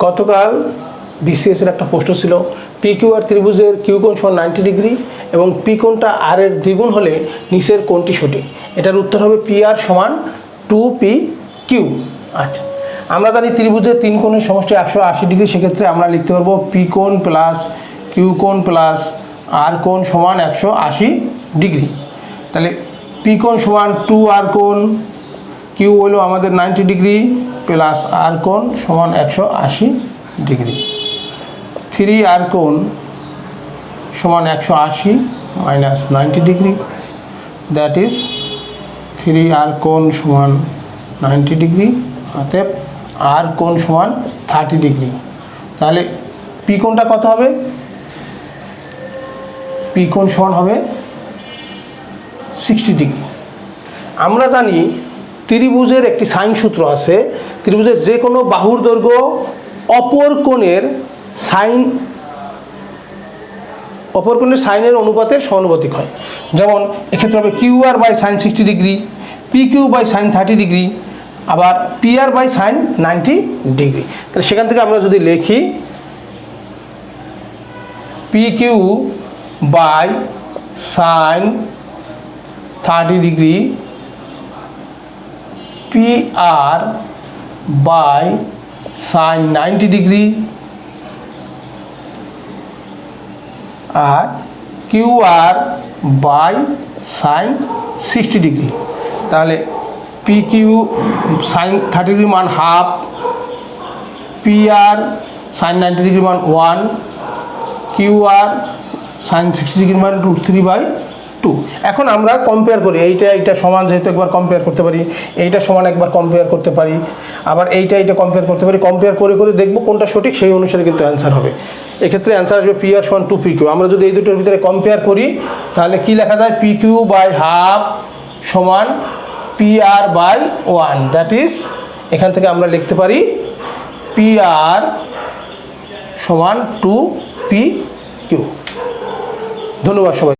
গতকাল বিসিএস এর একটা প্রশ্ন ছিল পি কিউ আর ত্রিভুজের কিউ কোণ সমান 90 ডিগ্রি এবং পি কোণটা আর এর দ্বিগুণ হলে নিচের কোণটি সঠিক। এটার উত্তর হবে পি আর সমান 2পি কিউ। আচ্ছা, আমরা জানি ত্রিভুজের তিন কোণের সমষ্টি 180 ডিগ্রি, সেক্ষেত্রে আমরা লিখতে পারবো পি কোণ প্লাস কিউ কোণ প্লাস আর কোণ সমান 180 ডিগ্রি। তাহলে পি কোণ সমান 2 আর কোণ, কিউ হলো আমাদের 90 ডিগ্রি প্লাস আর কোণ সমান 180 ডিগ্রি। 3 আর কোণ সমান 180 মাইনাস 90 ডিগ্রি, দ্যাট ইজ 3 আর কোণ সমান 90 ডিগ্রি, অতএব আর কোণ সমান 30 ডিগ্রি। তাহলে পি কোণটা কত হবে? পি কোণ সমান হবে 60 ডিগ্রি। আমরা জানি ত্রিভুজের একটি সাইন সূত্র আছে, ত্রিভুজের যে কোনো বাহুর দৈর্ঘ্য অপর কোণের সাইনের অনুপাতে সমানুপাতিক হয়। যেমন এক্ষেত্রে হবে Q R by sine 60 degree, P Q by sine 30 degree, আবার P R by sine 90 degree. তাহলে সেখান থেকে আমরা যদি লিখি P Q by sine 30 degree, P R by sine 90 degree, আর Q R by sine 60 degree. তাহলে পি কিউ সাইন 30 ডিগ্রি মান half, P R sine 90 degree মান 1, কিউ আর সাইন 60 ডিগ্রি মান √3/2। এখন আমরা কম্পেয়ার করি, এইটা সমান যেহেতু একবার কম্পেয়ার করতে পারি, এইটা সমান একবার কম্পেয়ার করতে পারি, আবার এইটা কম্পেয়ার করতে পারি। কম্পেয়ার করে করে দেখবো কোনটা সঠিক, সেই অনুসারে কিন্তু অ্যান্সার হবে। এক্ষেত্রে অ্যান্সার আসবে পি আর সমান 2পি কিউ। আমরা যদি এই দুটোর ভিতরে কম্পেয়ার করি তাহলে কি লেখা যায়? পি কিউ বাই হাফ সমান P R by 1, that is এখান থেকে আমরা লিখতে পারি পি আর সমান 2পি কিউ। ধন্যবাদ সবাই।